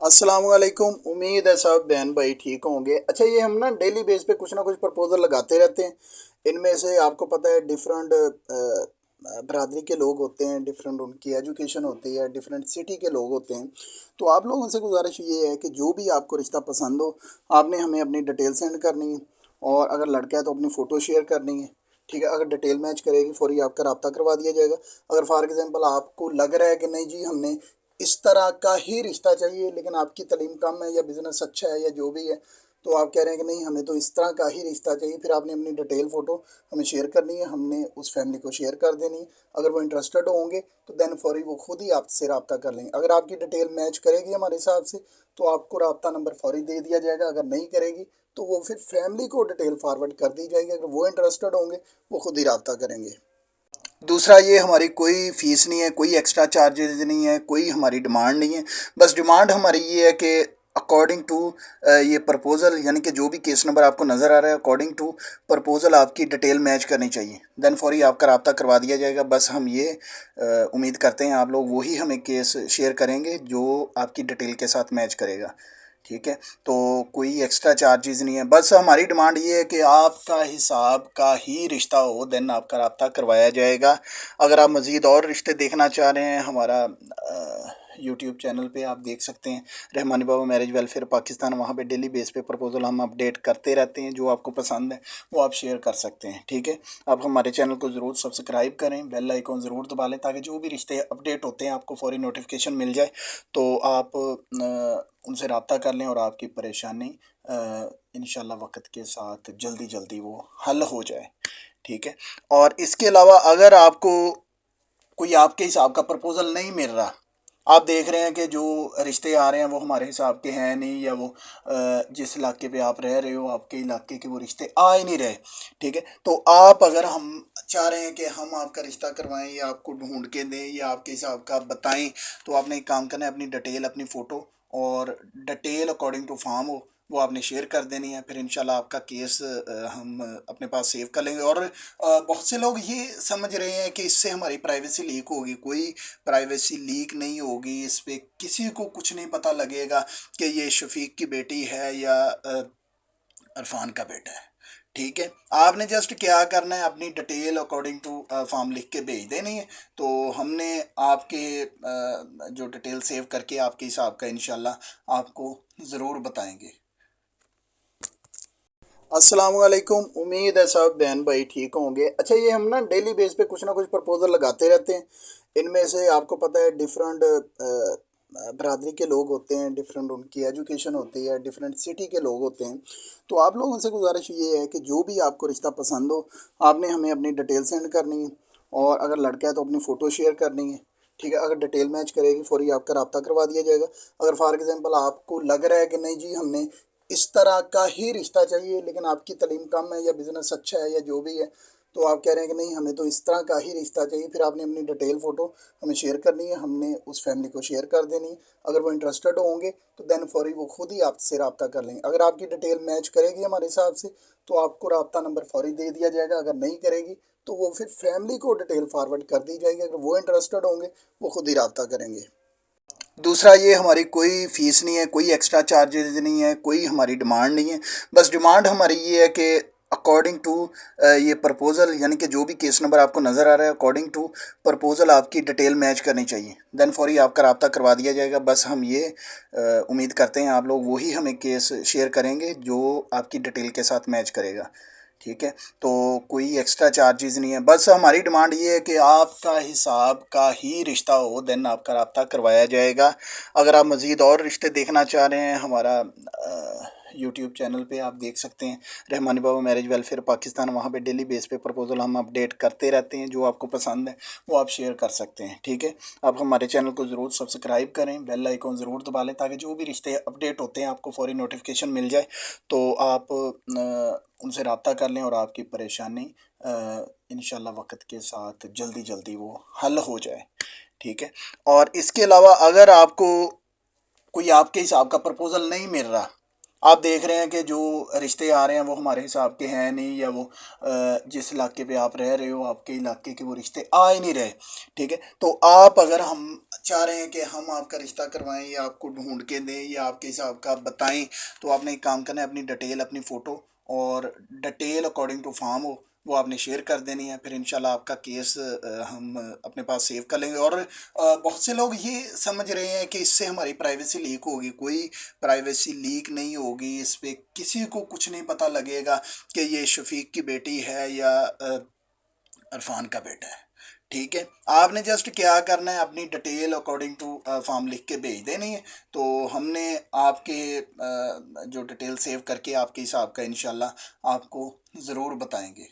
अस्सलाम वालेकुम। उम्मीद है सब बहन भाई ठीक होंगे। अच्छा, ये हम ना डेली बेस पे कुछ ना कुछ प्रपोज़ल लगाते रहते हैं। इनमें से आपको पता है डिफरेंट बरादरी के लोग होते हैं, डिफरेंट उनकी एजुकेशन होती है, डिफरेंट सिटी के लोग होते हैं। तो आप लोगों से गुजारिश ये है कि जो भी आपको रिश्ता पसंद हो, आपने हमें अपनी डिटेल सेंड करनी है। और अगर लड़का है तो अपनी फ़ोटो शेयर करनी है। ठीक है, अगर डिटेल मैच करेगी फौरी आपका रब्ता करवा दिया जाएगा। अगर फॉर एग्जांपल आपको लग रहा है कि नहीं जी, हमने इस तरह का ही रिश्ता चाहिए, लेकिन आपकी तालीम कम है या बिज़नेस अच्छा है या जो भी है, तो आप कह रहे हैं कि नहीं, हमें तो इस तरह का ही रिश्ता चाहिए, फिर आपने अपनी डिटेल फ़ोटो हमें शेयर करनी है, हमने उस फैमिली को शेयर कर देनी है। अगर वो इंटरेस्टेड होंगे तो देन फौरी वो खुद ही आपसे रब्ता कर लेंगे। अगर आपकी डिटेल मैच करेगी हमारे हिसाब से, तो आपको रब्ता नंबर फौरी दे दिया जाएगा। अगर नहीं करेगी तो वो फिर फैमिली को डिटेल फॉरवर्ड कर दी जाएगी। अगर वो इंटरेस्टेड होंगे वो खुद ही रब्ता करेंगे। दूसरा, ये हमारी कोई फ़ीस नहीं है, कोई एक्स्ट्रा चार्जेज़ नहीं है, कोई हमारी डिमांड नहीं है। बस डिमांड हमारी ये है कि अकॉर्डिंग टू ये प्रपोज़ल, यानी कि जो भी केस नंबर आपको नज़र आ रहा है, अकॉर्डिंग टू प्रपोज़ल आपकी डिटेल मैच करनी चाहिए। देन फौरी आपका रब्ता करवा दिया जाएगा। बस हम ये उम्मीद करते हैं आप लोग वही हमें केस शेयर करेंगे जो आपकी डिटेल के साथ मैच करेगा। ठीक है, तो कोई एक्स्ट्रा चार्जेस नहीं है। बस हमारी डिमांड ये है कि आपका हिसाब का ही रिश्ता हो, देन आपका रब्ता करवाया जाएगा। अगर आप मज़ीद और रिश्ते देखना चाह रहे हैं, हमारा यूट्यूब चैनल पे आप देख सकते हैं, रहमानी बाबा मैरिज वेलफेयर पाकिस्तान। वहाँ पे डेली बेस पे प्रपोज़ल हम अपडेट करते रहते हैं। जो आपको पसंद है वो आप शेयर कर सकते हैं। ठीक है, आप हमारे चैनल को ज़रूर सब्सक्राइब करें, बेल आइकॉन ज़रूर दबा लें, ताकि जो भी रिश्ते अपडेट होते हैं आपको फ़ौरी नोटिफिकेशन मिल जाए, तो आप उनसे रब्ता कर लें और आपकी परेशानी इंशाल्लाह वक्त के साथ जल्दी जल्दी वो हल हो जाए। ठीक है, और इसके अलावा अगर आपको कोई आपके हिसाब का प्रपोज़ल नहीं मिल रहा, आप देख रहे हैं कि जो रिश्ते आ रहे हैं वो हमारे हिसाब के हैं नहीं, या वो जिस इलाके पे आप रह रहे हो आपके इलाके के वो रिश्ते आ ही नहीं रहे। ठीक है, तो आप, अगर हम चाह रहे हैं कि हम आपका रिश्ता करवाएं या आपको ढूंढ के दें या आपके हिसाब का आप बताएं, तो आपने एक काम करना है, अपनी डिटेल, अपनी फ़ोटो और डिटेल अकॉर्डिंग टू फॉर्म हो वो आपने शेयर कर देनी है। फिर इंशाल्लाह आपका केस हम अपने पास सेव कर लेंगे। और बहुत से लोग ये समझ रहे हैं कि इससे हमारी प्राइवेसी लीक होगी। कोई प्राइवेसी लीक नहीं होगी। इस पे किसी को कुछ नहीं पता लगेगा कि ये शफीक की बेटी है या इरफान का बेटा है। ठीक है, आपने जस्ट क्या करना है, अपनी डिटेल अकॉर्डिंग टू फॉर्म लिख के भेज देनी है। तो हमने आपके जो डिटेल सेव करके आपके हिसाब का इंशाल्लाह आपको ज़रूर बताएंगे। अस्सलाम वालेकुम। उम्मीद है सब बहन भाई ठीक होंगे। अच्छा, ये हम ना डेली बेस पे कुछ ना कुछ प्रपोज़ल लगाते रहते हैं। इनमें से आपको पता है डिफरेंट बरादरी के लोग होते हैं, डिफरेंट उनकी एजुकेशन होती है, डिफरेंट सिटी के लोग होते हैं। तो आप लोगों से गुजारिश ये है कि जो भी आपको रिश्ता पसंद हो, आपने हमें अपनी डिटेल सेंड करनी है। और अगर लड़का है तो अपनी फ़ोटो शेयर करनी है। ठीक है, अगर डिटेल मैच करेगी फौरी आपका रब्ता करवा दिया जाएगा। अगर फॉर एग्जांपल आपको लग रहा है कि नहीं जी, हमने इस तरह का ही रिश्ता चाहिए, लेकिन आपकी तालीम कम है या बिज़नेस अच्छा है या जो भी है, तो आप कह रहे हैं कि नहीं, हमें तो इस तरह का ही रिश्ता चाहिए, फिर आपने अपनी डिटेल फ़ोटो हमें शेयर करनी है, हमने उस फैमिली को शेयर कर देनी है। अगर वो इंटरेस्टेड होंगे तो देन फौरी वो खुद ही आपसे रब्ता कर लेंगे। अगर आपकी डिटेल मैच करेगी हमारे हिसाब से, तो आपको रब्ता नंबर फौरी दे दिया जाएगा। अगर नहीं करेगी तो वो फिर फैमिली को डिटेल फॉरवर्ड कर दी जाएगी। अगर वो इंटरेस्टेड होंगे वो खुद ही रब्ता करेंगे। दूसरा, ये हमारी कोई फ़ीस नहीं है, कोई एक्स्ट्रा चार्जेज़ नहीं है, कोई हमारी डिमांड नहीं है। बस डिमांड हमारी ये है कि अकॉर्डिंग टू ये प्रपोज़ल, यानी कि जो भी केस नंबर आपको नज़र आ रहा है, अकॉर्डिंग टू प्रपोज़ल आपकी डिटेल मैच करनी चाहिए। देन फौरी आपका रब्ता करवा दिया जाएगा। बस हम ये उम्मीद करते हैं आप लोग वही हमें केस शेयर करेंगे जो आपकी डिटेल के साथ मैच करेगा। ठीक है, तो कोई एक्स्ट्रा चार्जेज़ नहीं है। बस हमारी डिमांड ये है कि आपका हिसाब का ही रिश्ता हो, देन आपका रब्ता करवाया जाएगा। अगर आप मज़ीद और रिश्ते देखना चाह रहे हैं, हमारा यूट्यूब चैनल पे आप देख सकते हैं, रहमानी बाबा मैरिज वेलफेयर पाकिस्तान। वहाँ पे डेली बेस पे प्रपोज़ल हम अपडेट करते रहते हैं। जो आपको पसंद है वो आप शेयर कर सकते हैं। ठीक है, आप हमारे चैनल को ज़रूर सब्सक्राइब करें, बेल आइकॉन ज़रूर दबा लें, ताकि जो भी रिश्ते अपडेट होते हैं आपको फ़ौरी नोटिफिकेशन मिल जाए, तो आप उनसे रब्ता कर लें और आपकी परेशानी इंशाल्लाह वक्त के साथ जल्दी जल्दी वो हल हो जाए। ठीक है, और इसके अलावा अगर आपको कोई आपके हिसाब का प्रपोज़ल नहीं मिल रहा, आप देख रहे हैं कि जो रिश्ते आ रहे हैं वो हमारे हिसाब के हैं नहीं, या वो जिस इलाके पे आप रह रहे हो आपके इलाके के वो रिश्ते आ ही नहीं रहे। ठीक है, तो आप अगर हम चाह रहे हैं कि हम आपका रिश्ता करवाएं या आपको ढूंढ के दें या आपके हिसाब का आप बताएं, तो आपने एक काम करना है, अपनी डिटेल, अपनी फ़ोटो और डिटेल अकॉर्डिंग टू फॉर्म हो वो आपने शेयर कर देनी है। फिर इंशाल्लाह आपका केस हम अपने पास सेव कर लेंगे। और बहुत से लोग ये समझ रहे हैं कि इससे हमारी प्राइवेसी लीक होगी। कोई प्राइवेसी लीक नहीं होगी, इस पे किसी को कुछ नहीं पता लगेगा कि ये शफीक की बेटी है या इरफान का बेटा है। ठीक है, आपने जस्ट क्या करना है, अपनी डिटेल अकॉर्डिंग टू फॉर्म लिख के भेज देनी है। तो हमने आपके जो डिटेल सेव करके आपके हिसाब का इंशाल्लाह आपको ज़रूर बताएंगे।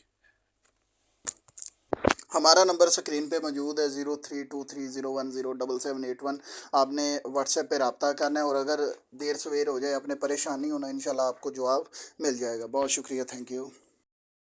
हमारा नंबर स्क्रीन पे मौजूद है, 0323010778 1। आपने व्हाट्सएप पे रब्ता करना है, और अगर देर सवेर हो जाए, आपने परेशान नहीं होना, इंशाल्लाह आपको जवाब मिल जाएगा। बहुत शुक्रिया, थैंक यू।